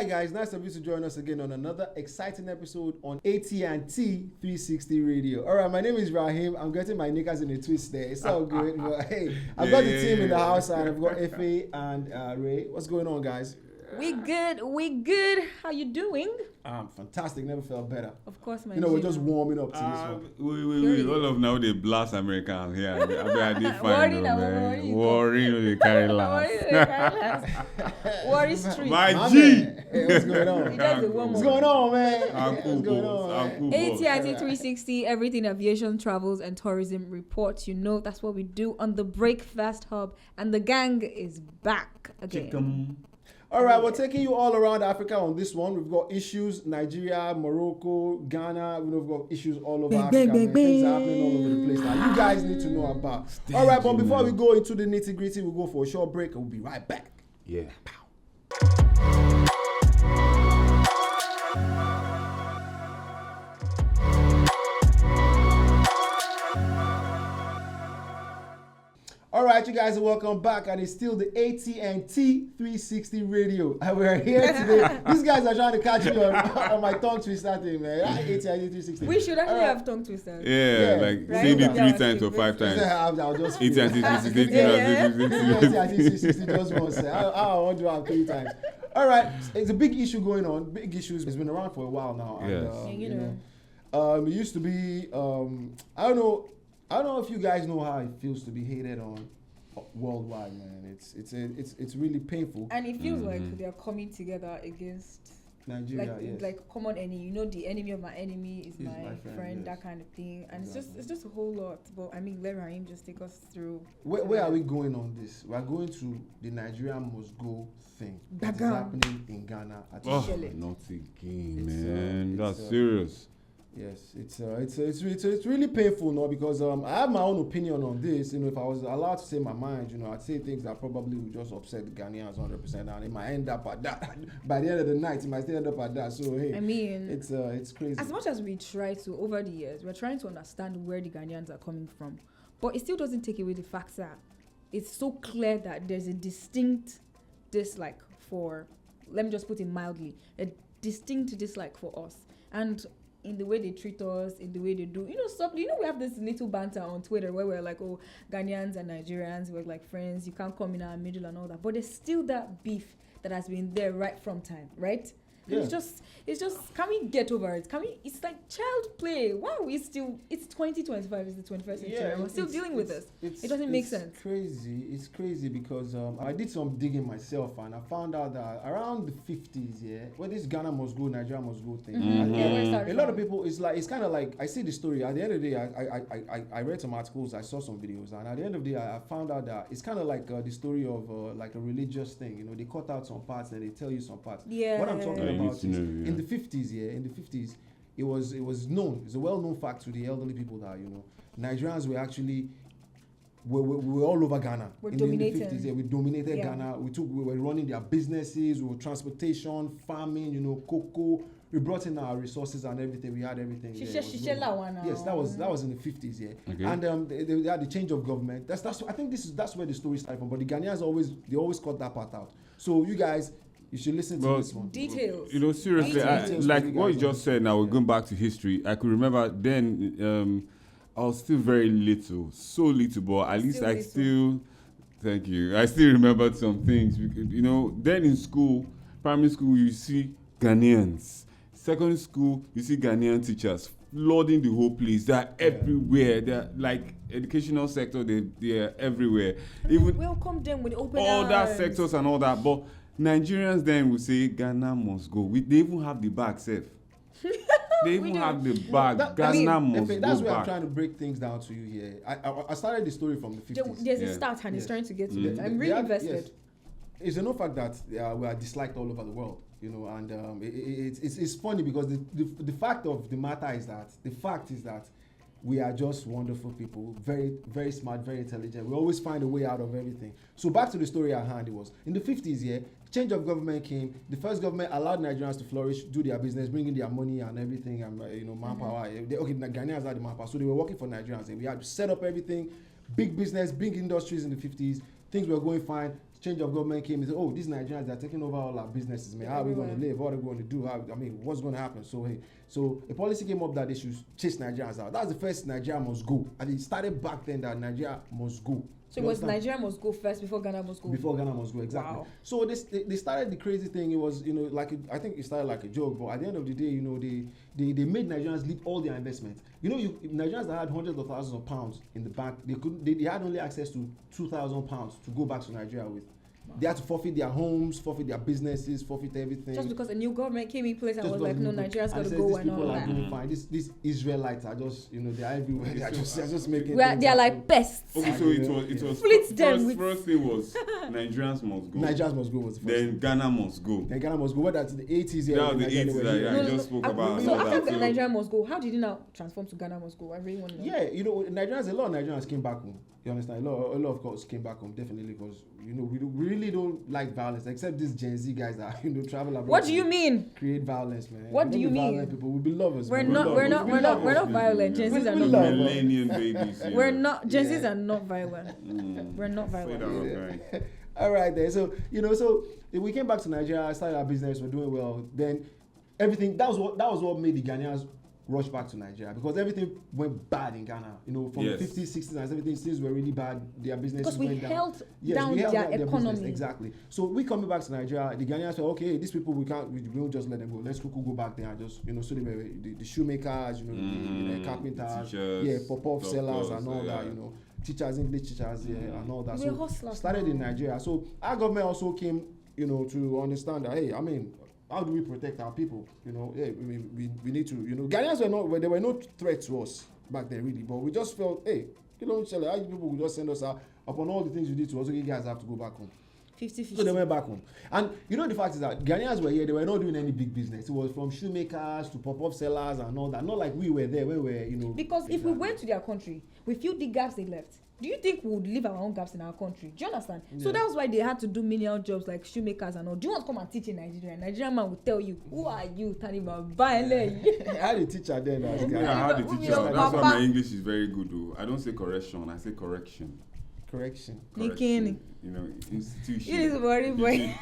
Hi guys, nice of you to join us again on another exciting episode on AT&T 360 Radio. All right, my name is Rahim. I'm getting my knickers in a twist there. It's all good. But hey, I've got the team in the house and I've got Efe and Ray. What's going on, guys? We good. How you doing? Fantastic. Never felt better. Of course, my we're just warming up to this one. Wait. All of now they blast Americans here. I did find them, worrying they carry last. Worry Street. My G. Hey, what's going on? What's going on, man? What's going on? AT&T 360, everything aviation, travels, and tourism reports. You know that's what we do on the Breakfast Hub, and the gang is back again. Chicken. All right, we're taking you all around Africa on this one. We've got issues, Nigeria, Morocco, Ghana. We've got issues all over Africa. Things are happening all over the place that you guys need to know about. All right, but before we go into the nitty-gritty, we'll go for a short break and we'll be right back. Yeah. All right, you guys are welcome back, and it's still the AT&T 360 Radio. And we're here today. These guys are trying to catch me on my tongue twister thing, man. AT&T 360. We should actually have tongue twisters. Yeah, like right? saying it 3 times or 5 times. I'll just AT&T 360. AT&T 360 just once. I want to have 3 times. All right, it's a big issue going on. Big issues. It's been around for a while now. And, it used to be. I don't know if you guys know how it feels to be hated on worldwide, man. It's really painful. And it feels like they're coming together against Nigeria, like common enemy. You know, the enemy of my enemy is my friend, that kind of thing. And it's just a whole lot. But I mean, let Rahim just take us through. Where are we going on this? We are going to the Nigeria must go thing that is happening in Ghana. Not again, man. That's serious. Yes, it's really painful now because I have my own opinion on this. If I was allowed to say my mind, I'd say things that probably would just upset the Ghanaians 100%, and it might end up at that. By the end of the night, it might still end up at that. So hey, I mean, it's crazy. As much as we try to over the years, we're trying to understand where the Ghanaians are coming from, but it still doesn't take away the fact that it's so clear that there's a distinct dislike for, let me just put it mildly, a distinct dislike for us, and in the way they treat us, in the way they do, we have this little banter on Twitter where we're like, oh, Ghanaians and Nigerians, we're like friends, you can't come in our middle and all that. But there's still that beef that has been there right from time, right? Yeah. It's just, can we get over it? It's like child play. Why are we still, it's 2025, it's the 21st century, and we're still dealing with this. It doesn't make sense. It's crazy because I did some digging myself and I found out that around the 50s, where this Ghana must go, Nigeria must go thing. A lot of people, it's kind of like, I see the story. At the end of the day, I read some articles, I saw some videos, and at the end of the day, I found out that it's kind of like the story of like a religious thing. They cut out some parts and they tell you some parts. Yeah. What I'm talking about is in the 50s, it was known. It's a well-known fact to the elderly people that Nigerians were actually we were all over Ghana. In the 50s, we dominated Ghana. We were running their businesses, we were transportation, farming, cocoa. We brought in our resources and everything. We had everything. Yes, that was in the 50s, Okay. And they had the change of government. I think that's where the story started from. But the Ghanaians always cut that part out. So you guys, you should listen to this one. Details. Seriously, like what you just said now, we're going back to history. I could remember then I was still very little, so little, but at least I still, thank you, I still remembered some things. Then in school, primary school, you see Ghanaians. Secondary school, you see Ghanaian teachers flooding the whole place. They're everywhere. They're like educational sector, they are everywhere. Even welcome them with open all arms. That sectors and all that, but Nigerians then will say Ghana must go. They even have the bag safe. They even have the bag. Ghana must go. That's where I'm trying to break things down to you here. I started the story from the 50s. There's a start and it's trying to get to it. I'm really invested. It's a no fact that we are disliked all over the world, and it's funny because the fact of the matter is that we are just wonderful people, very, very smart, very intelligent. We always find a way out of everything. So back to the story at hand, it was in the 50s, change of government came. The first government allowed Nigerians to flourish, do their business, bring in their money and everything, and manpower. The Ghanaians had the manpower, so they were working for Nigerians. And we had to set up everything, big business, big industries in the 50s. Things were going fine. change of government came and said, oh, these Nigerians are taking over all our businesses, man. How are we going to live? What are we going to do? What's going to happen? So, so a policy came up that they should chase Nigerians out. That's the first Nigeria must go. And it started back then that Nigeria must go. So it was Nigeria must go first before Ghana must go? Before Ghana must go, exactly. Wow. So they started the crazy thing. It was, I think it started like a joke, but at the end of the day, they made Nigerians leave all their investments. Nigerians that had hundreds of thousands of pounds in the bank, they had only access to 2,000 pounds to go back to Nigeria with. Wow. They had to forfeit their homes, forfeit their businesses, forfeit everything. Just because a new government came in place and was like, no, Nigeria's got to go and all that. Doing fine. These Israelites are just, they're everywhere. They're just making. They're like pests. Okay, so it was. First thing was Nigerians must go. Nigerians must go was the first. Then Ghana must go. What that's the 80s? Yeah, the 80s. I just spoke about. So after Nigeria must go, how did it now transform to Ghana must go? I really want to know. Yeah, a lot of Nigerians came back home. You understand? A lot of course came back home, definitely, because we really don't like violence, except these Gen Z guys that travel abroad. What do you mean? Create violence, man. What do you mean? Violent people, we be lovers. We're not violent. Gen Zs are not violent. Millennium babies. We're not. Gen Zs are not violent. We're not violent. All right, then. So so we came back to Nigeria, started our business, we're doing well. Then everything that was what made the Ghanaians rush back to Nigeria, because everything went bad in Ghana. From the 50s, 60s, and everything, things were really bad. Their businesses went down. We held down their economy. Business, exactly. So we coming back to Nigeria, the Ghanaians said, okay, these people we won't just let them go. Let's go back there and just so they were the shoemakers, the carpenters, teachers, pop-up sellers and all that, teachers, English teachers, and all that. So started in Nigeria. So our government also came, to understand that, hey, I mean, how do we protect our people? We need to, Ghanaians there were no threat to us back then, really, but we just felt, hey, how people would just send us out upon all the things you did to us, so you guys have to go back home. 50-50. So they went back home. And the fact is that Ghanaians were here, they were not doing any big business. It was from shoemakers to pop-up sellers and all that. Not like we were there, we were, Because if we went to their country, we filled the gaps they left. Do you think we would leave our own gaps in our country? Do you understand? Yeah. So that's why they had to do menial jobs like shoemakers and all. Do you want to come and teach in Nigeria? Nigerian man will tell you, who are you, Taniba? I had a teacher then. I had a teacher. That's why my English is very good, though. I don't say correction, I say correction. Correction. Institution. It is very boy.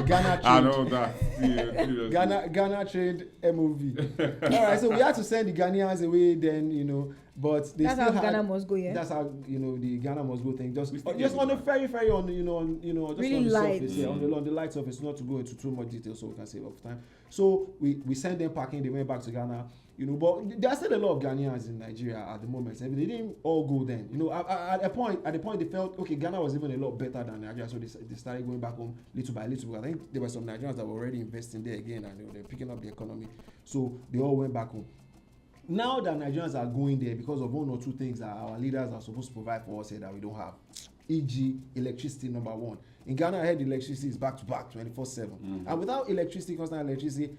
Ghana trained. I know that. Ghana trained MOV. All right, so we had to send the Ghanaians away then, but they that's still how Ghana must go, yeah. That's how the Ghana must go thing. Just on the very on just really on the light. surface, on the light surface, not to go into too much detail, so we can save up time. So we sent them packing. They went back to Ghana. But there are still a lot of Ghanaians in Nigeria at the moment. They didn't all go then. At the point they felt, okay, Ghana was even a lot better than Nigeria, so they started going back home little by little. I think there were some Nigerians that were already investing there again, and they're picking up the economy. So they all went back home. Now that Nigerians are going there because of one or two things that our leaders are supposed to provide for us here that we don't have, e.g., electricity, number one. In Ghana, I heard electricity is back to back, 24/7. And without electricity, constant electricity,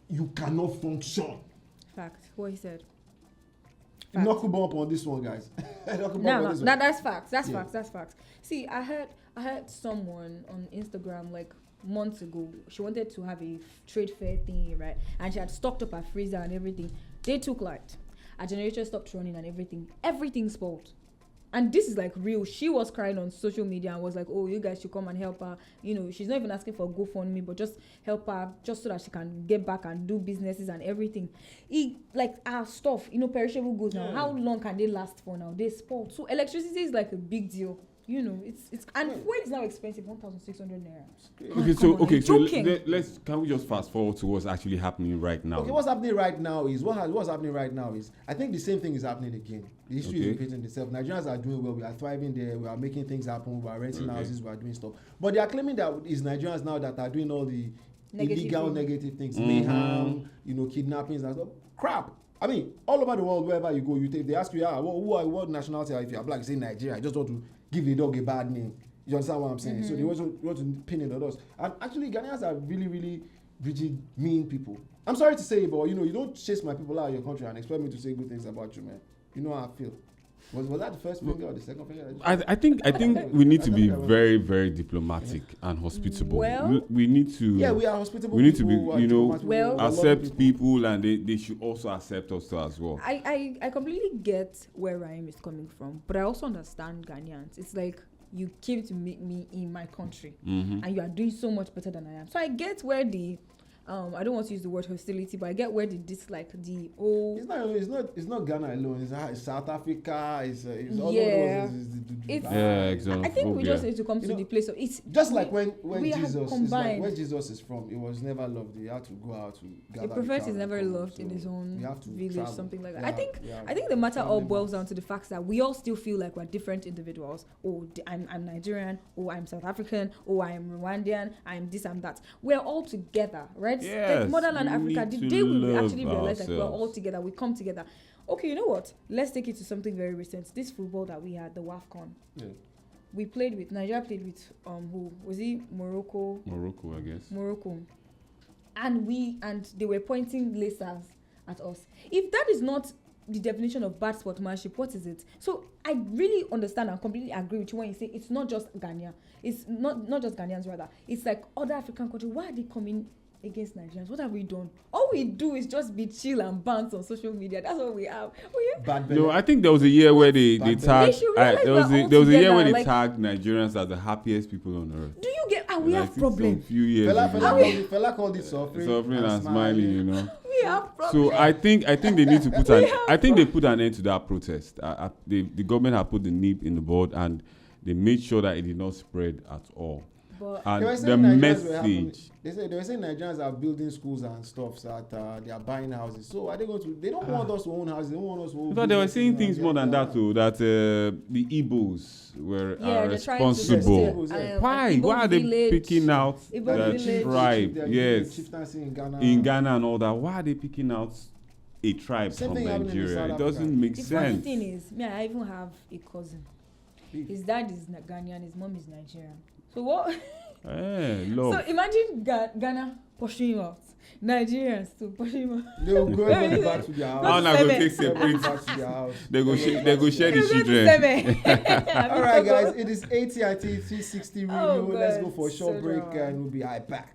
you cannot function. Fact. What he said. Knuckle up on this one, guys. That's facts. That's facts. See, I heard someone on Instagram like months ago. She wanted to have a trade fair thing, right? And she had stocked up her freezer and everything. They took light. Her generator stopped running and everything. Everything spoiled. And this is like real. She was crying on social media and was like, oh, you guys should come and help her. She's not even asking for a GoFundMe, but just help her just so that she can get back and do businesses and everything. Our stuff, perishable goods now. How long can they last for now? They spoil. So electricity is like a big deal. It's and fuel is now expensive, 1,600 naira. Okay, so let's can we just fast forward to what's actually happening right now? Okay, what's happening right now is I think the same thing is happening again. The history is repeating itself. Nigerians are doing well. We are thriving there. We are making things happen. We are renting houses. We are doing stuff. But they are claiming that it's Nigerians now that are doing all the negative things, mayhem, kidnappings and stuff. Crap. I mean, all over the world, wherever you go, they ask you, what nationality are you? If you are black, you say Nigeria. I just want to give the dog a bad name. You understand what I'm saying? So they want to pin it on us. And actually, Ghanaians are really, really rigid, mean people. I'm sorry to say, but you don't chase my people out of your country and expect me to say good things about you, man. You know how I feel. Was that the first finger or the second finger? I think we need to be very, very diplomatic and hospitable. Well, we need to. Yeah, we are hospitable. We need to be, accept people, and they should also accept us as well. I completely get where Raheem is coming from, but I also understand Ghanaians. It's like you came to meet me in my country, Mm-hmm. and you are doing so much better than I am. So I get where the I don't want to use the word hostility, but I get where the dislike, the It's not Ghana alone. It's South Africa. It's all Yeah. over those. I think we just need to come to the place of it's just like when we have Jesus, it's like combined. where Jesus is from. It was never loved. He had to go out to gather. A prophet the is crowd never and come. loved in So his own we have to village, travel. something like that. Yeah, I think the matter all family boils matters. down to the fact that we all still feel like we're different individuals. Oh, I'm Nigerian. Oh, I'm South African. Oh, I'm Rwandan. I'm this, I'm that. We're all together, right? Yes, Like motherland we Africa. need The to day we love actually realize that we're all ourselves. together, we come together. Okay, you know what? Let's take it to something very recent. This football that we had, the WAFCON. Yeah. Nigeria played with who was he? Morocco, Morocco, I guess. and they were pointing lasers at us. If that is not the definition of bad sportsmanship, what is it? So I really understand and completely agree with you when you say it's not just Ghana. It's not just Ghanaians rather. It's like other African countries. Why are they coming against Nigerians? What have we done? All we do is just be chill and bounce on social media. That's what we have. Bad No, belly. I think there was a year where they Bad tagged. They should realize There was we're a all there was a year together, where they like- tagged Nigerians as the happiest people on earth. Do you get? And we And I have think problems. some few years Fela ago. called it suffering And smiling, you know. We have problems. So I think they need to put they put an end to that protest. The government have put the nib in the bud and they made sure that it did not spread at all. But And They were the saying Nigerians were having- message. They were saying Nigerians are building schools and stuff, so that they are buying houses. So are they going to? They don't want us to own houses. They don't want us to own. In fact, they were saying businesses things more than that Yeah. too. That the Igbos are they're trying to responsible. Yeah. Why? Igbo Why are they village. picking out Igbo the village. tribe? They're Yes, chieftaincy in Ghana. and all that. Why are they picking out a tribe Same from thing happening in Nigeria? South It Africa. doesn't make the funny sense. thing is, I even have a cousin. His dad is Ghanaian, his mom is Nigerian. So what? Love. So imagine Ghana pushing him out. Nigerians too pushing him out. They will go back to their How house. now go Seven. take They will go separate? back to their house. They go share the He's going to children. Seme. All right, guys. It is ATIT 360 review. Oh, Let's God. go for a short So break drama. and we'll be right back.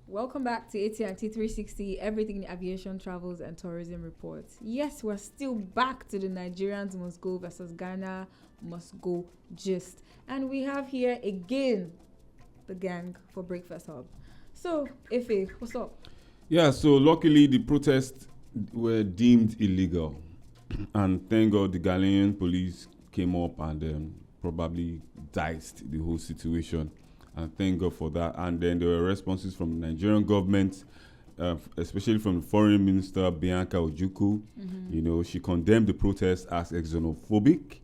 Welcome back to ATIT 360, everything in aviation, travels, and tourism reports. Yes, we're still back to the Nigerians must go versus Ghana must go gist. And we have here again the gang for Breakfast Hub. So, Efe, what's up? Yeah, so luckily the protests were deemed illegal. And thank God the Ghanaian police came up and probably diced the whole situation. And thank God for that. And then there were responses from the Nigerian government, especially from the Foreign Minister, Bianca Ojukwu. You know, she condemned the protest as xenophobic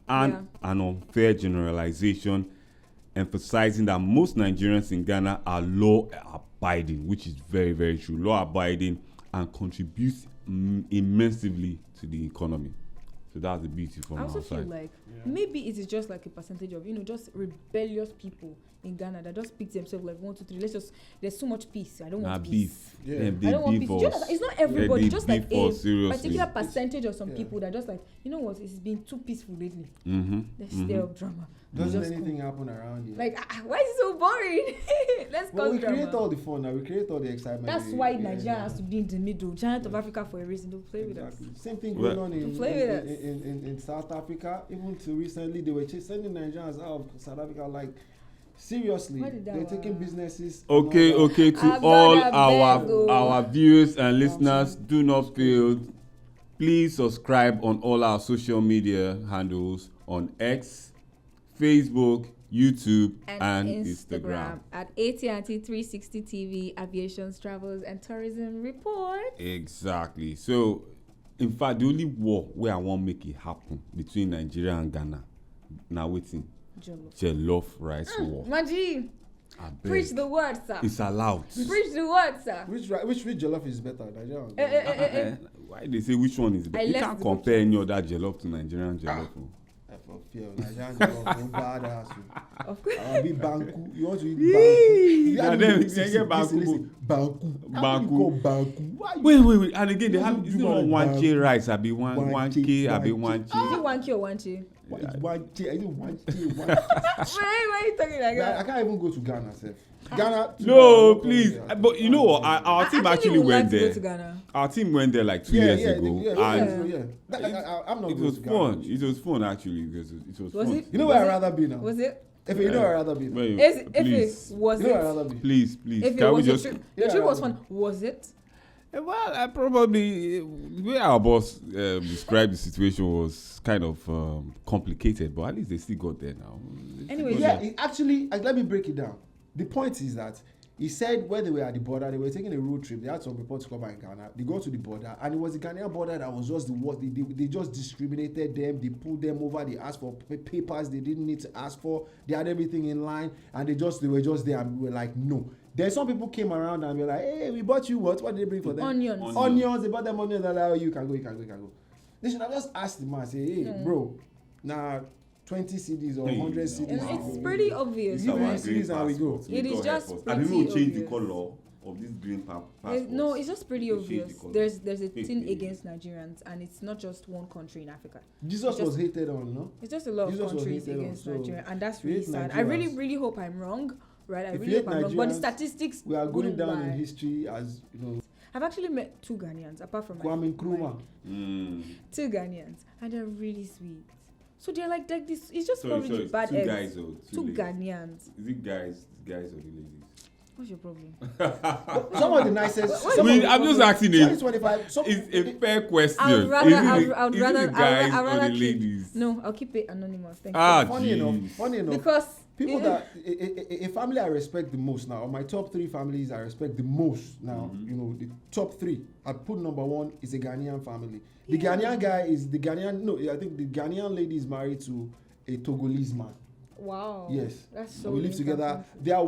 and an unfair generalization, emphasizing that most Nigerians in Ghana are law-abiding, which is very, very true. Law-abiding and contributes immensely to the economy. So that's the beauty from I also our feel side. like maybe it is just like a percentage of, just rebellious people in Ghana that just pick themselves like 1, 2, 3. There's so much peace. I don't want peace. Beef. Yeah. Them, I they don't want beef peace. us. It's not everybody, they just like beef a us seriously. particular percentage of some Yeah. people that just like, you know what, it's been too peaceful lately. Mm-hmm. Let's stir up drama. Doesn't Just anything happen around here? Like, why is it so boring? Let's well, we cause drama. create all the fun now. We create all the excitement. That's why Nigeria has to be in the middle. Giant of Africa for a reason. Don't play with us. Exactly. Same thing Well- going on in, Play with us. in South Africa. Even till recently, they were sending Nigerians out of South Africa. Like, seriously, Why did that they're taking work? businesses. Okay, and all that. okay. To I've all got a bag, oh. our viewers and listeners, do not fail. Please subscribe on all our social media handles on X, Facebook, YouTube, and Instagram. at AT&T 360 TV, Aviations, Travels, and Tourism Report. Exactly. So, in fact, the only war where I want make it happen between Nigeria and Ghana, now waiting, jollof rice war. Maji, I beg. preach the word, sir. It's allowed. Preach the word, sir. Which jollof is better, Nigeria? or Eh, Ghana? eh, eh, eh. Why they say which one is better? I You left can't the compare any other jollof to Nigerian jollof. oh. For fear, Nigerian jollof, no bad ass. Of course. I'll be banku. You want to eat Yee! banku? Now them, they get banku. Banku. How Banku. do you call banku? Why you Wait. And again, they have, Doesn't it's do not like 1K banku. rice, I be 1K, I be 1K. Is it 1K or 1K? Why is 1K? I think 1K. Why are you talking like I that? can't even go to Ghana, sef. Ghana. No, please. But you know what? Our team actually would went like to go there. to Ghana. Our team went there like 2 years ago, and I'm not. it was fun. It was fun actually because it was fun. You know where I'd rather be now? Was it? If you know where I'd rather be now. If it was You know where I'd it? rather be. Please, If can it we was just? the trip was fun. Was it? Well, I probably the way our boss described the situation was kind of complicated, but at least they still got there now. Anyway, actually, let me break it down. The point is that he said when they were at the border, they were taking a road trip. They had some reports covered in Ghana. They go to the border, and it was the Ghanaian border that was just the worst. They just discriminated them. They pulled them over. They asked for papers they didn't need to ask for. They had everything in line, and they were just there, and we were like, no. Then some people came around and were like, hey, we bought you what? What did they bring for them? Onions. They bought them onions. They're like, oh, you can go. They should have just asked the man, say, hey, bro, now 20 CDs or 100 CDs. It's pretty obvious. Give me CDs and we go. It is just pretty obvious. And people change the color of this green passport. No, it's just pretty obvious. There's a thing against Nigerians, and it's not just one country in Africa. Jesus was hated on, no? It's just a lot of countries against Nigeria, and that's really sad. I really hope I'm wrong. Right, I really hope I'm wrong. But the statistics we are going down in history as you know. I've actually met 2 Ghanaians apart from Kwame Nkrumah. 2 Ghanaians, and they're really sweet. So they're like this. It's just probably bad eggs. 2 Ghanaians. Is it guys or the ladies? What's your problem? Some of the nicest. I'm just asking it. It's a fair question. I would rather guys or the ladies. No, I'll keep it anonymous. Thank you. Funny enough. Because people that a family I respect the most now, or my top 3 families I respect the most now, you know, the top 3. I put number 1 is a Ghanaian family. The Ghanaian guy is the Ghanaian. No, I think the Ghanaian lady is married to a Togolese man. Wow. Yes. That's so. We live together. They are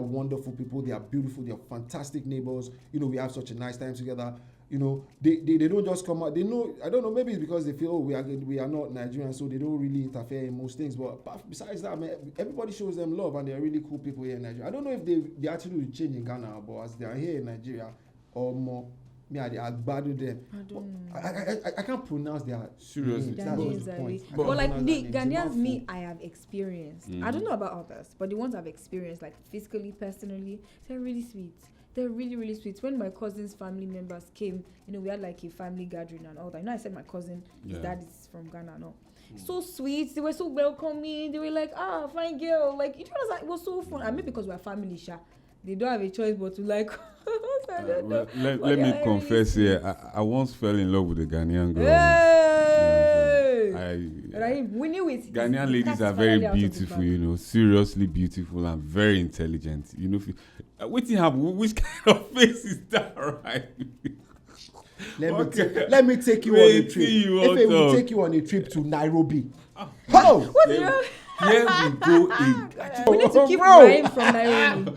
wonderful people. They are beautiful. They are fantastic neighbors. You know, we have such a nice time together. You know, they don't just come out. They know. I don't know. Maybe it's because they feel we are not Nigerian, so they don't really interfere in most things. But besides that, man, everybody shows them love, and they are really cool people here in Nigeria. I don't know if they actually will change in Ghana, but as they are here in Nigeria or more. I bad them. I don't know. I can't pronounce their seriously. That's the point. But like the Ghanaians, I have experienced. I don't know about others, but the ones I've experienced, like physically, personally, they're really sweet. They're really, really sweet. When my cousin's family members came, you know, we had like a family gathering and all that. You know, I said my cousin, his dad is from Ghana, no. So sweet. They were so welcoming. They were like, fine girl. Like, it was so fun. I mean, because we're family, Sha. They don't have a choice but to like. Let me confess here. I once fell in love with a Ghanaian girl. Hey! We knew it. Ghanaian ladies are very beautiful, you know, seriously beautiful and very intelligent. You know, which kind of face is that, right? Let me take you on a trip. If it will take you on a trip to Nairobi. Here we go. We need to keep Ryan from Nairobi.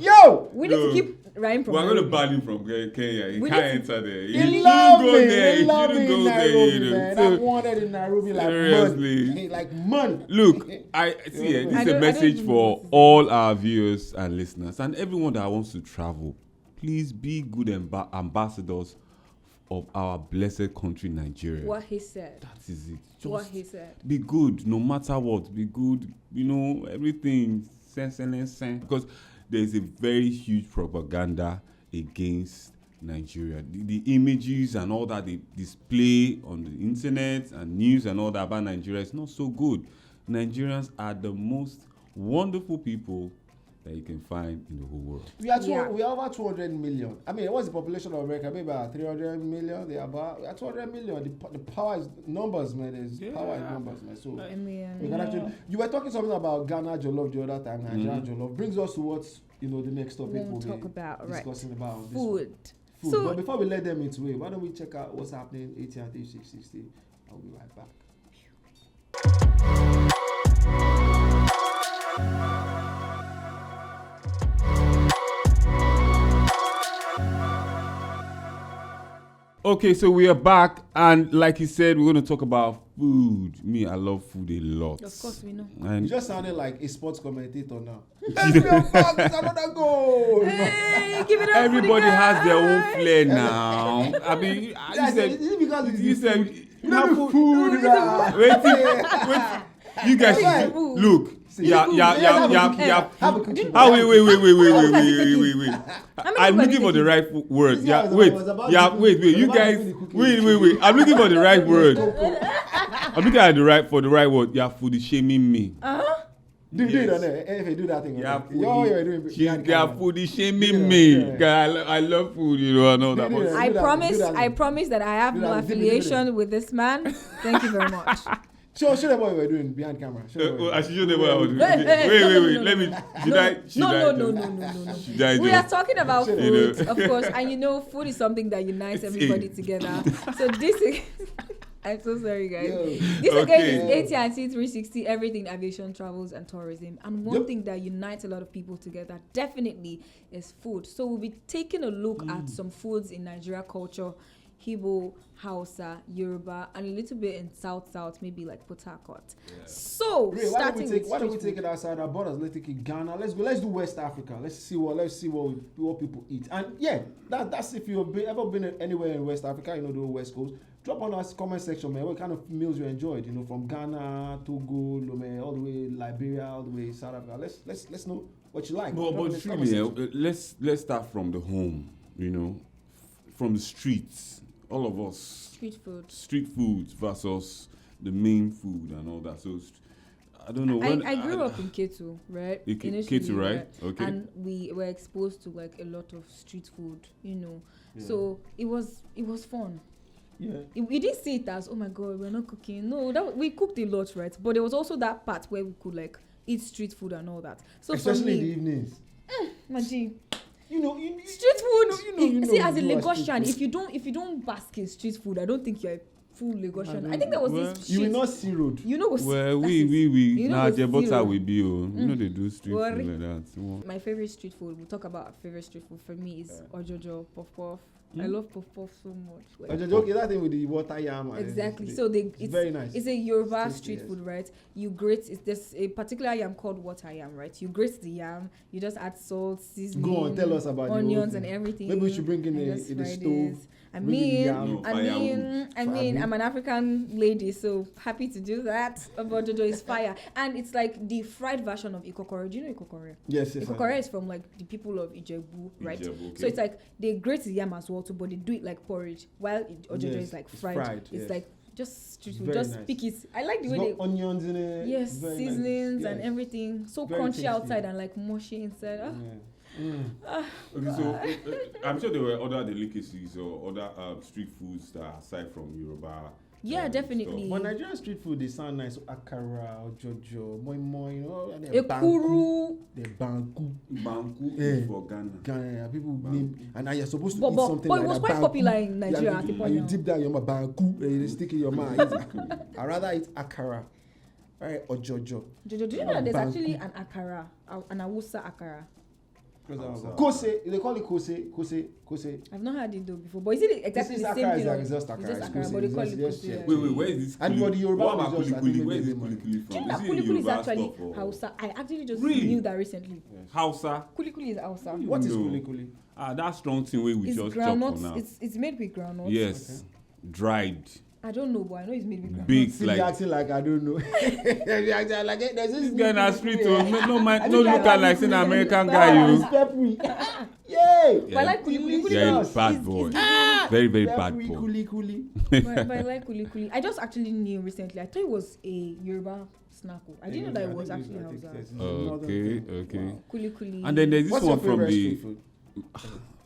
We need to keep Ryan from Nairobi. We're going to ban him from Kenya. He can't enter there. He love me in Nairobi, man. I wanted in Nairobi like seriously. Like money. Look, this is a message for all our viewers and listeners and everyone that wants to travel. Please be good ambassadors of our blessed country, Nigeria. What he said. That is it. Just what he said. Be good, no matter what. Be good, you know, everything. Because there is a very huge propaganda against Nigeria. The images and all that they display on the internet and news and all that about Nigeria is not so good. Nigerians are the most wonderful people that you can find in the whole world. We are over 200 million. I mean, what's the population of America? Maybe about 300 million. We are 200 million. The power is numbers, man. There's power in numbers, man. So we can actually. You were talking something about Ghana Jollof the other time. Nigeria Jollof brings us to what's the next topic we'll talk about, discussing about food. So, but before we let them into it, why don't we check out what's happening 80 and 660? I'll be right back. Okay, so we are back, and like you said, we're going to talk about food. Me, I love food a lot. Of course, we know. And you just sounded like a sports commentator now. Let's go back, it's another goal. Hey, give it up. Everybody has their own flair now. I mean, you said food. Wait, you guys look. Yeah. Have a cookie. Ah, wait. I'm looking for the right word. This Yeah, guy wait. was about Yeah, to wait. do- You was about to guys, do the cooking. wait. I'm looking for the right word. I'm looking at the right word. Yeah, for the shaming me. Do Yes. it on there. If you do that thing. Yeah, You're doing behind they are camera. food Yeah, shaming me. yeah. Guy, I love food, you know, and all that. Do But that. I Do promise that. that I have Do no that. affiliation with this man. Thank you very much. Show them what you were doing behind camera. Show them what you I were should show them what I was doing. Hey, Wait. no. Let me. Should No. I? Should I No. just- Should I We are just? talking about You food, know. of course, and you know, food is something that unites everybody together. So this is. I'm so sorry, guys. Yo. This again Okay. is AT&T 360, everything aviation, travels, and tourism. And one Yep. thing that unites a lot of people together definitely is food. So we'll be taking a look at some foods in Nigeria culture, Igbo, Hausa, Yoruba, and a little bit in South, maybe like Port Harcourt. So Ray, why don't we starting take it outside our borders? Let's take it Ghana. Let's go. Let's do West Africa. Let's see what people eat. And yeah, that's if you've ever been anywhere in West Africa, you know, the West Coast. Drop on our comment section, man. What kind of meals you enjoyed? You know, from Ghana, Togo, Lomé, all the way Liberia, all the way South Africa. Let's know what you like. Drop in But the comment truly, section. let's start from the home. You know, from the streets. All of us. Street foods versus the main food and all that. So I don't know. I grew up in Ketu, right? Ketu, right? Okay. And we were exposed to like a lot of street food, you know. Yeah. So it was fun. Yeah. We didn't see it as, oh my god, we're not cooking. No, we cooked a lot, right? But there was also that part where we could like eat street food and all that. So Especially in the for me, evenings. Maji, You know, street food. you know See, as a you do Lagosian, street if you don't bask in street food, I don't think you're a full Lagosian. I I think there was Well, this you will shit. not see road. You know what's Well, that's we You know nah, what's the butter zero. will be you know they do street Worry. food like that. So, my favorite street food. We'll talk about our favorite street food. For me is ojojo, puff puff. I love puff puff so much. Like, Okay, that thing with the water yam. and exactly. it's- So it's very nice. It's a Yoruba Tasty, street yes. food, right? You grate. There's a particular yam called water yam, right? You grate the yam. You just add salt, seasoning, Go on, tell us about the whole onions thing. and everything. Maybe we should bring in and the just in the fry stove. this. I bring in the mean, yam. Firewood. I'm an African lady, so happy to do that. But Jojo is fire, and it's like the fried version of ikokore. Do you know ikokore? Yes. Ikokore is from like the people of Ijebu, right? Ijebu, okay. So it's like they grate the yam as well too, but they do it like porridge, while ojojo Yes, is like it's fried. fried, It's yes. like just street It's food, very just nice. pick it. I like the It's way got they onions in it. yes, Very nice. seasonings and Yes. everything. So Very crunchy tasty. outside and like mushy inside. Ah. Yeah. Mm. okay, so I'm sure there were other delicacies or other street foods that are aside from Yoruba. Yeah, definitely. But Nigerian street food, they sound nice. Akara, ojojo, moi moi, you know. and then Ekuru. The banku. Banku Yeah. is for Ghana. Ghana, people name, and now you're supposed to But, eat but, something but like it was that. quite banku. popular in Nigeria Yeah, at the and point you now. dip that in your banku, and you stick in your mouth. I rather eat akara, right? Ojojo. Jojo, do you know that there's Banku. actually an akara, an awusa akara? Kose, they call it kose. I've not heard it though before, but is it exactly This the is same akara, thing? it's just akara, It's just it's akara, kose, but they call it's it just- kose. yes. yeah. Wait, where is this? And for the Yoruba, what about it's just, I kuli think Where is this maybe kuli Do you from? know that Is it kulikuli is Yoruba actually stuff or- Hausa? I actually just Really? knew that recently. Hausa. Kulikuli is Hausa. What is No. kuli? That strong thing where we It's just chop for now. groundnuts. It's made with groundnuts. Yes, dried, I don't know, but I know it's made with groundnuts. baked See, like. you acting like I don't know. You acting like there's This guy na street oh, no I look think at like saying American guy It's you. peppery. Yay! But I like kulikuli. Kulikuli Yeah, is- bad boy. Very bad Peppery, boy. kuli. but I like kulikuli. I just actually knew recently. I thought it was a Yoruba snack. I didn't know that it was actually Hausa. Okay. Kulikuli. And then there's this What's one your from favorite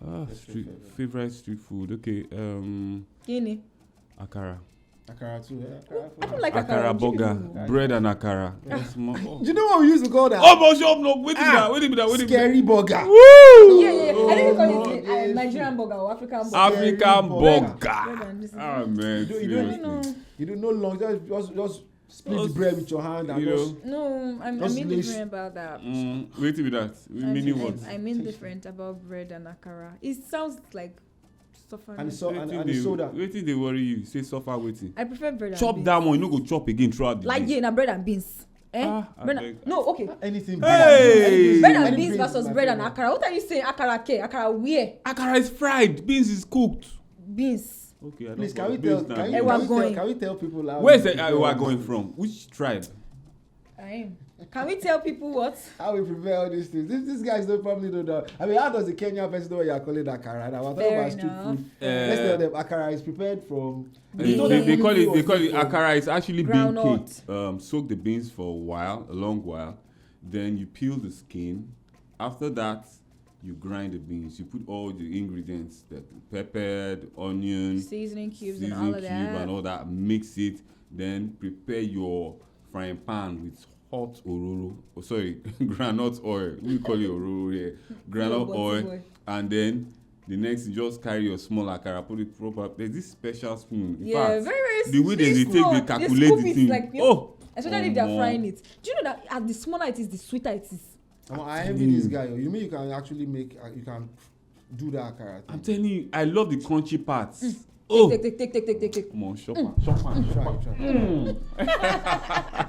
the street food? favorite street food. Okay, Guinea. akara. Akara too. Yeah. I don't like Akara akara. Do you burger, know? bread and akara. That's small. Do you know what we used to call that? Oh, but shop no. Wait a minute. Scary burger. Woo! Yeah. I didn't call it yes. Nigerian burger or African burger. African burger. burger. Bread and this is- Ah man, You don't- I seriously. don't know. You don't know long. Just split the bread with your hand and You know. just. No, I'm Just indifferent lace- about that. Wait with that. Meaning what? I'm indifferent about bread and akara. It sounds like stuff. And so and the soda. Waiting they worry you. Say suffer waiting. I prefer bread and Chop beans. that one. You no go chop again throughout the Like day. yeah, na bread and beans. Eh? I Bread beg. no, okay. Anything. Hey! Bread and Any beans beans versus is my bread and favorite. akara. What are you saying? Akara ke? Akara where? Akara is fried. Beans is cooked. Beans. Okay, I don't Please, know. can we Beans tell? now. Going. Can we tell people how? Where's the we are going from? Which tribe? I am. Can we tell people what? How we prepare all these things? These guys don't probably don't know. I mean, how does the Kenyan person know what you're calling akara? Now, we're talking about street food. Let's tell them akara is prepared from. They call it akara. It's actually bean Groundnut. cake. Soak the beans for a long while. Then you peel the skin. After that, you grind the beans. You put all the ingredients, the pepper, the onion, seasoning cubes and all of that. And all that. Mix it. Then prepare your frying pan with hot groundnut oil. We call it ororo here. Groundnut oil. And then the next, you just carry your small akara, put it proper. There's this special spoon. In fact, very the way they take, they calculate the thing. Like, especially if they're frying it. Do you know that as the smaller it is, the sweeter it is? I envy this guy. You mean you can actually make, you can do the akara thing? I'm telling you, I love the crunchy parts. Take. Come on, shop. Try.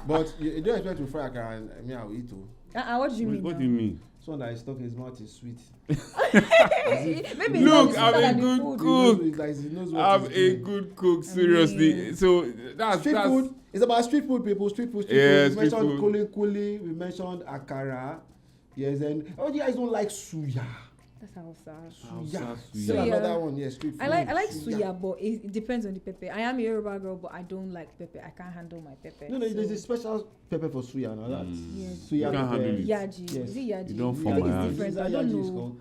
But you don't expect to fry akara and I will eat too. What do you mean? What do you mean? Someone that is stuck in his mouth is sweet. Maybe look, I'm a good cook. I'm a good cook, seriously. I mean, so that's food. It's about street food, people. Street food. Yeah, we mentioned kuli. We mentioned akara. Yes, and you guys don't like suya. That's Hausa. Suya. Another one, yes, street food. I like suya, but it depends on the pepper. I am a Yoruba girl, but I don't like pepper. I can't handle my pepper. No, there's a special pepper for suya. No, that's suya pepper. Yaji. Yes. Is it yaji? You don't I think it's different. I don't know.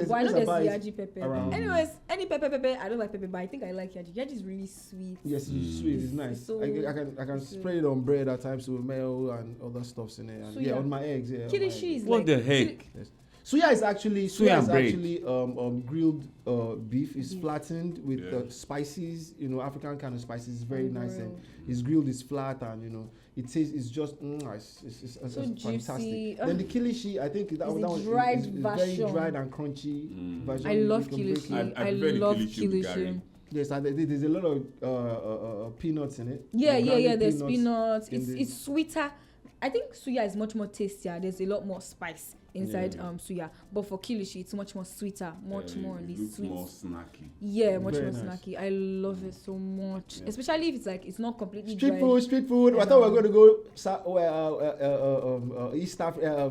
Why not there's yaji pepper? Around. Anyways, any pepper. I don't like pepper, but I think I like yaji. Yaji is really sweet. Yes, it's sweet. It's nice. So I can spray it on bread at times with mayo and other stuffs in it. And on my eggs. Yeah. Kilishi is what the heck? Yes. Suya is actually grilled beef. It's flattened with spices. African kind of spices. It's very nice and it's grilled. It's flat and it tastes. It's just it's fantastic. Then the kilishi, I think that one is very dried and crunchy version. I love kilishi. I love kilishi. Yes, there's a lot of peanuts in it. Yeah. There's peanuts. It's sweeter. I think suya is much more tastier. There's a lot more spice inside suya, but for kilishi it's much more sweeter, much more on the sweet. More snacky. Yeah, much more snacky. I love it so much, especially if it's not completely street dry. Street food. I thought we were going to go East Africa,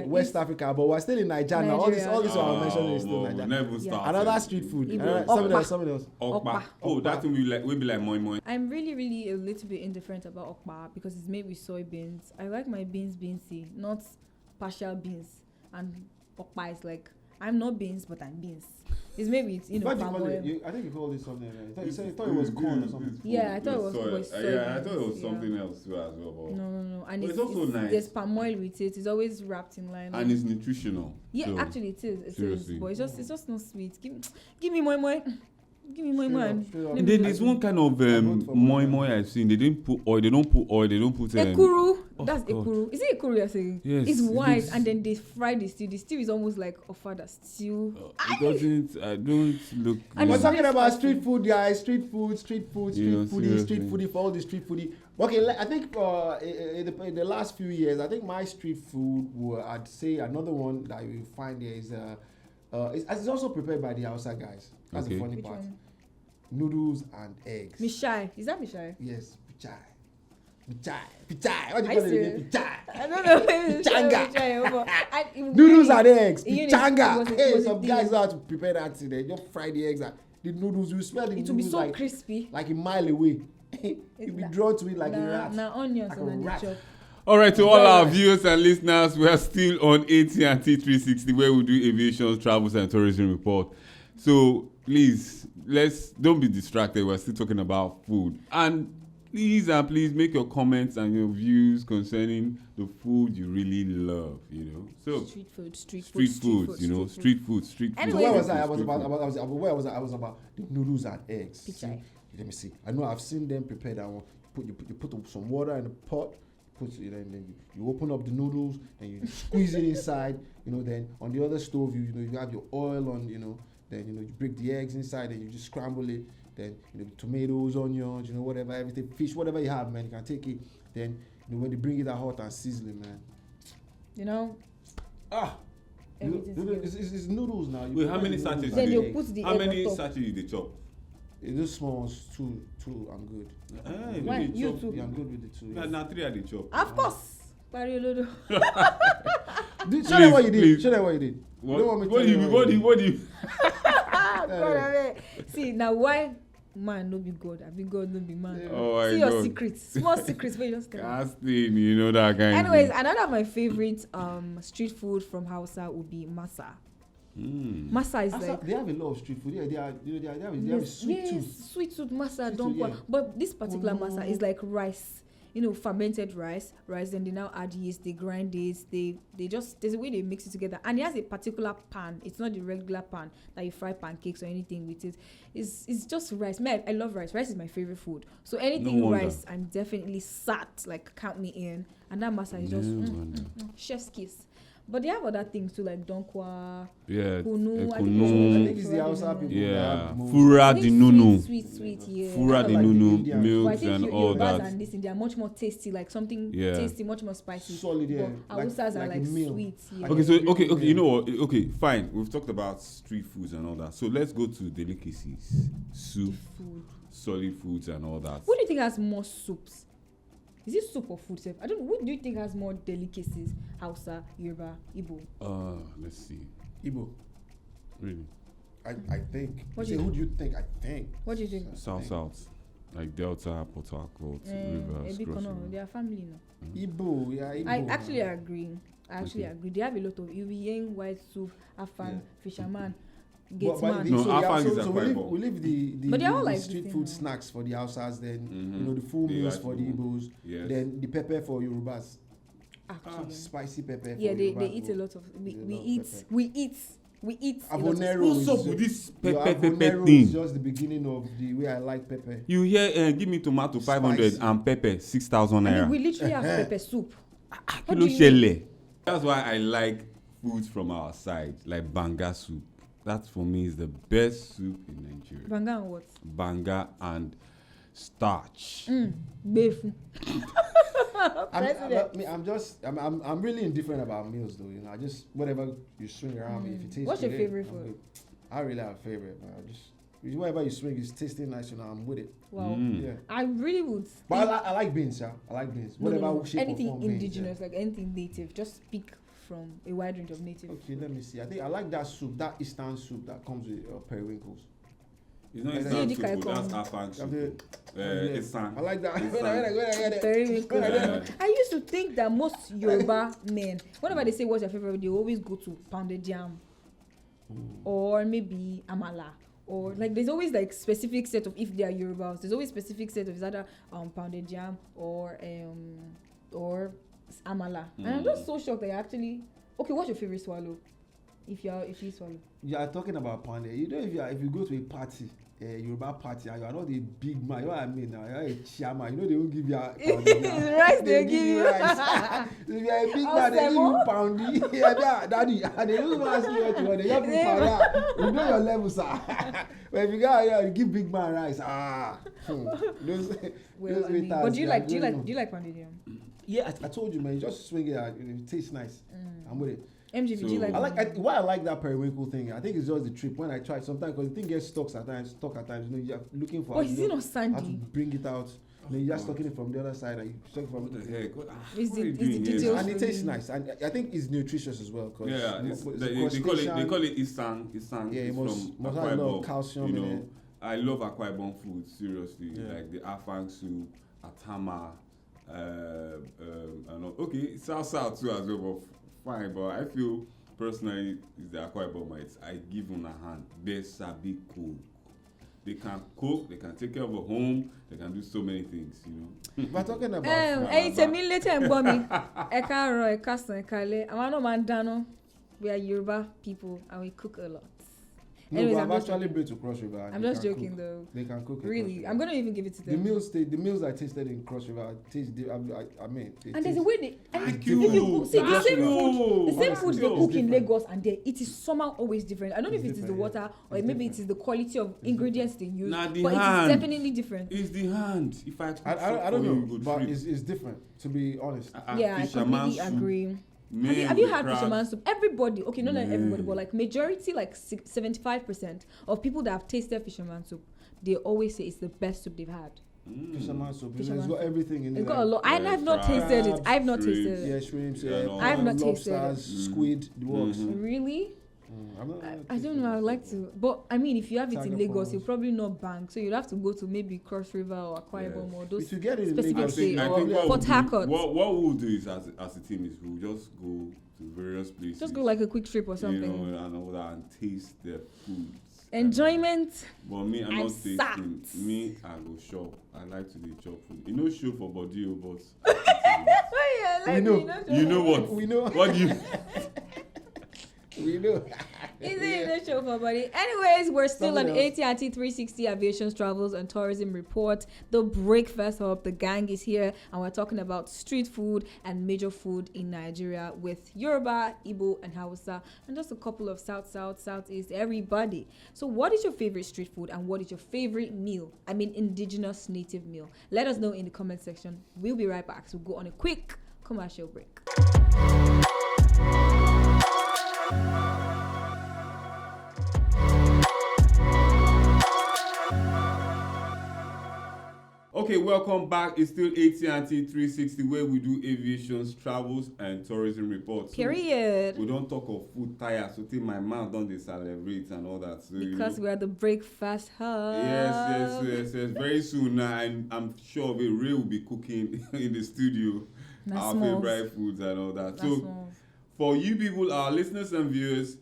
West Africa, but we're still in Nigeria now. All this I mentioned is still Nigeria. Another street food. Something else. Okpa. Oh, that thing will be like moi moi. I'm really a little bit indifferent about okpa because it's made with soybeans. I like my beans beansy, not partial beans. And okpa is like, I'm not beans, but I'm beans. It's maybe palm oil. I think you called it something. I thought it was corn or something. Yeah, I thought it was I thought it was something else too as well. No. And it's also nice. There's palm oil with it. It's always wrapped in lime. And it's nutritional. Yeah, so, actually it is. But it's just not sweet. Give me moi. Give me moi. And then there's one kind of moi I've seen. They didn't put oil. They don't put oil. They don't put ekuru. That's ekuru. Is it ekuru you're saying? Yes. It's white and then they fry the stew. The stew is almost like ofada stew. It doesn't. I don't look. And we're talking about street food, guys. Street foodie for all the street foodie. Okay, I think in the last few years, I think my street food, I'd say another one that you find there is it's also prepared by the outside guys. That's the funny part. Noodles and eggs. Mishai. Is that Mishai? Yes, Pichai. What do you call it? Pichai. I don't know. Pichanga. Noodles and eggs. Pichanga. Hey, some guys know how to prepare that thing. They just fry the eggs. The noodles, you smell the noodles. It will be so crispy. Like a mile away. You'll be drawn to it like a rat. Now onions and the chop. All right, to all our viewers and listeners, we are still on AT&T 360 where we do aviation, travels and tourism report. So please, don't be distracted. We're still talking about food. And please make your comments and your views concerning the food you really love, So street food. Street food. Anyway, where was I? I was about the noodles and eggs. Let me see. I know I've seen them prepare that one. You put some water in the pot. And then you open up the noodles and you squeeze it inside. Then on the other stove you have your oil on. Then you break the eggs inside and you just scramble it. Then tomatoes, onions, whatever, everything, fish, whatever you have, man, you can take it. Then when they bring it out hot and sizzling, man. It's noodles now. Wait, how many sachets? Then you put the how many sachets did they chop? Those small ones, two, I'm good. You too. Yeah, I'm good with the two. Yeah. Now 3 are the chop. Of course. Pariolodo. Show them what you did. Please. Show them what you did. What You don't want me to do tell you you mean? what What do you? God, I mean, see now why man no be God, I be God no be man. Oh my See God. your secrets, small secrets where you just tell. Casting, you know that kind. Anyways, another of my favorite street food from Hausa would be masa. Masa is like They have a lot of street food. Yeah, they have a sweet tooth. sweet tooth masa, Sweet don't tooth, yeah. But this particular masa is like rice, fermented rice. Then they now add yeast, they grind this, they just, there's a way they mix it together, and it has a particular pan. It's not the regular pan that you fry pancakes or anything with it. It's just rice. Man, I love rice. Rice is my favorite food. So anything rice, I'm definitely sat, like count me in. And that masa is just chef's kiss. But they have other things too, like donkwa, kunu. I think it's the Hausa people. Yeah, fura di nunu. Sweet, yeah. Fura di Like nunu, Indian. milks and all that. And this, they are much more tasty, like something tasty, much more spicy. Solid, yeah. But Hausas are like meal. sweet. Yeah. Okay, you know what? Okay, fine. We've talked about street foods and all that. So let's go to delicacies, soup, Food. solid foods and all that. Who do you think has more soups? Is it soup or food, Sef? I don't know. Who do you think has more delicacies? Hausa, Yoruba, Igbo? Let's see. Igbo. Really? I think. What You do say, you who do you think? I think. What do you think? South. Like Delta, Port Harcourt, Rivers, Cross River. They are family now. Igbo, yeah, Igbo. I actually agree. They have a lot of Iwiyen, white soup, Afan, fisherman, Gatesman. We leave the street food snacks for the Hausas, then the full meals for the Igbos, then the pepper for Yorubas. Actually, Spicy pepper. yeah, for they Yoruba eat a food. lot of. They We eat. a lot of Abonero What's up with this pepper Abonero thing? is just the beginning of the way I like pepper. You hear, give me tomato 500 Spicy. and pepper 6,000 I mean, naira. we literally have pepper soup. Kí ló ṣẹlẹ̀? That's why I like foods from our side, like banga soup. That for me is the best soup in Nigeria. Banga and what? Banga and starch. Befu. I'm really indifferent about meals though. I just whatever you swing around me. If it tastes What's your good, favorite I'm food? good. I really have a favorite, man. Whatever you swing is tasting nice, I'm with it. Wow. Yeah. I really would. But I like beans, yeah. I like beans. Whatever shape anything or form indigenous, beans, like anything native, just speak from a wide range of native. Okay, let me see. I think I like that soup, that Eastern soup that comes with periwinkles. It's not Yeah, Eastern the soup, but Kaikon. that's Afang soup. Yeah. Eastern. I like that. Eastern. Periwinkle. Yeah. I used to think that most Yoruba men, whenever they say what's your favorite, they always go to pounded yam or maybe amala. Or like there's always like specific set of, if they are Yorubas, there's always specific set of either pounded yam or amala. And I'm just so shocked that you actually, okay, what's your favorite swallow? If you swallow. You are talking about pounded. You know, if you go to a party, Yoruba party, and you are not a big man, you know what I mean? Now you're a chairman. You know they won't give you pounded yam. Rice they give you. Rice. If you are a big man, they give you poundy. Yeah, daddy. And they don't ask you what you want. They just put powder. You know your level, sir. But if you go out here, you give big man rice. Well, I mean, but do you like pounded yam? Yeah, I told you, man. You just swing it out. It tastes nice. I'm with it. MGB, do you like? Why I like that periwinkle thing. I think it's just the trip when I try it sometimes because the thing gets stuck at times. You know, you're looking for. Oh, is it not how to sandy? bring it out. Then you're just stuck it from the other side. And you stuck it from What the heck? Is What are you the doing here? details? and it tastes nice. And I think it's nutritious as well. Cause Yeah, they call it Eastern. Yeah, It's it must from have a Akwa lot of Ibom. calcium in it. I love Akwa Ibom food, seriously. Yeah. Like the Afang soup, Atama, and all. Okay, South too as well, but fine. But I feel personally, it's the Akwa Ibomites. I give them a hand. They sabi cook. They can cook, they can take care of a home, they can do so many things, We're talking about. Ẹ̀yin tèmi létí ẹ̀ ń gbọ́ mi. Ẹ káàárọ̀, ẹ káàsán, ẹ káalẹ́. Àwọn náà máa ń dáná. We are Yoruba people and we cook a lot. No, Anyways, but I'm I've just actually joking. been to Cross River. I'm They just can joking cook. though. They can cook. Really, I'm gonna even give it to The them. meals I tasted in Cross River taste. I mean. And there's a way they. Thank If you. you see the same you. food, the same food they Honestly, cook in different. Lagos and there, it is somehow always different. I don't know if It's it is the different, water or It's maybe different. it is the quality of ingredients they use, Nah, the but hand. it is definitely different. It's the hand. If I cook I for don't you, know, good but trip. it's different. To be honest. Yeah, I Fisherman completely soup, agree. men Have you with had crabs. fisherman soup? Everybody, okay, not everybody, Man. but like majority, like 75% of people that have tasted fisherman soup, they always say it's the best soup they've had. Fisherman soup. Fisherman It's got soup. everything in it. It's got a lot. And Yeah, I've not crabs, tasted it. I've not shrimps. tasted it. Yeah, shrimps. Yeah, no. I've not tasted it. lobsters, squid, the works. Really? I'm not, I don't know. I'd like to, but I mean, if you have it in Tiger Lagos, prawns. you'll probably not bank. So you'd have to go to maybe Cross River or Akwa Ibom or those If you get it in specific Lagos, states. I Or think Port Harcourt. what we'll do is as a team is we'll just go to various places. Just go like a quick trip or something. You know, and all that, and taste their foods. Enjoyment. But me, I'm not tasting. sat. Me, I go shop. I like to do chop food. You know, show for body, but Oh yeah, like, you know what? We know. What do you? We know. Is it the show for buddy? Anyways, we're still Something on else. AT&T 360 Aviation Travels and Tourism Report. The Breakfast Hub, the gang is here, and we're talking about street food and major food in Nigeria with Yoruba, Igbo, and Hausa, and just a couple of Southeast, everybody. So, what is your favorite street food, and what is your favorite meal? I mean, indigenous native meal. Let us know in the comment section. We'll be right back. So, we'll go on a quick commercial break. Okay, welcome back. It's still AT&T 360 where we do aviations, travels, and tourism reports. Period. So we don't talk of food tire, so till my mouth don't they celebrate and all that. So, Because we're the Breakfast Hub. Yes. Very soon now, and I'm sure Ray will be cooking in the studio That's our smalls. favorite foods and all that. That's So smalls. for you people, our listeners and viewers,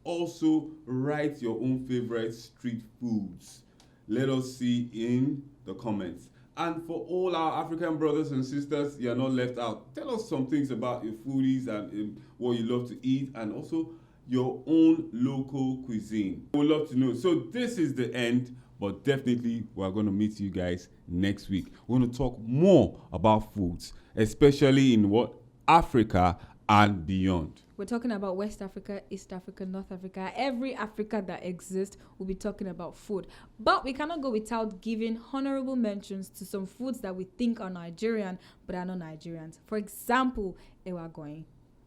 also write your own favorite street foods. Let us see in the comments. And for all our African brothers and sisters, you're not left out. Tell us some things about your foodies and what you love to eat, and also your own local cuisine. We'd love to know. So this is the end, but definitely we're going to meet you guys next week. We're going to talk more about foods, especially in Africa and beyond. We're talking about West Africa, East Africa, North Africa, every Africa that exists. We'll be talking about food. But we cannot go without giving honorable mentions to some foods that we think are Nigerian, but are not Nigerians. For example, ewagoyin.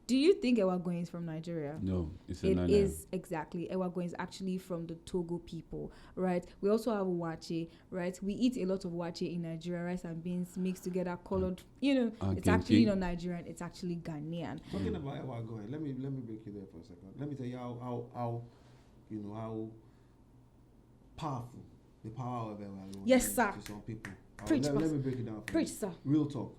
Do you think ewagoyin is from Nigeria? No, it's It is exactly. Ewagoyin is actually from the Togo people, right? We also have wache, right? We eat a lot of wache in Nigeria, rice and beans mixed together, colored. It's actually not Nigerian. It's actually Ghanaian. Talking about Ewagoyin, let me break you there for a second. Let me tell you how powerful the power of Ewagoyin Yes, is sir. to some people. Preach, let me Pastor. break it down for Preach, you. sir. Real talk.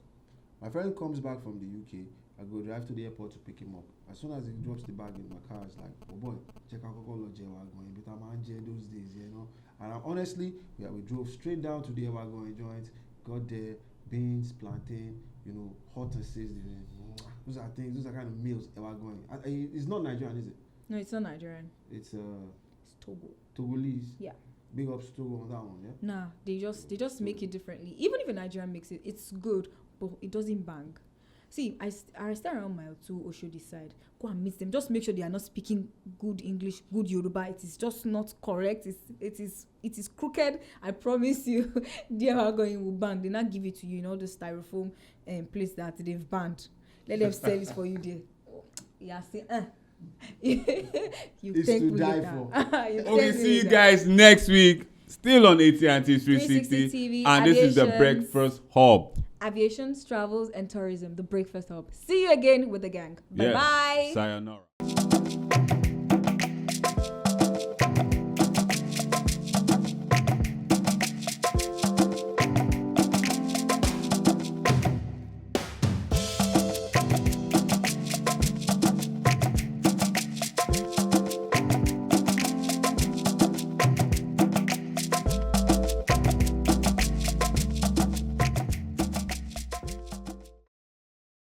My friend comes back from the UK. I go drive to the airport to pick him up. As soon as he drops the bag in my car, it's like, oh boy, check out Ewagoyin, but I'm on those days, And honestly, we drove straight down to the Ewagoyin joint, got there, beans, plantain, hot and seasoned. Those are kind of meals Ewagoyin. It's not Nigerian, is it? No, it's not Nigerian. It's It's Togo. Togolese. Yeah. Big ups to Togo on that one, yeah. Nah, they just make it differently. Even if a Nigerian makes it, it's good, but it doesn't bang. See, I stay around mile 2 Oshodi side. Go and meet them. Just make sure they are not speaking good English, good Yoruba. It is just not correct. It is crooked. I promise you, they are going will bang. They not give it to you. The styrofoam place that they've banned. Let them sell it for you there. Yeah, see, you It's think to we die get for. that. You Okay, think we see you get guys next week. Still on AT&T 360 TV, and this is the Aviations. Breakfast Hub. Aviations, travels, and tourism, the Breakfast Hub. See you again with the gang. Bye Yes. bye. Sayonara.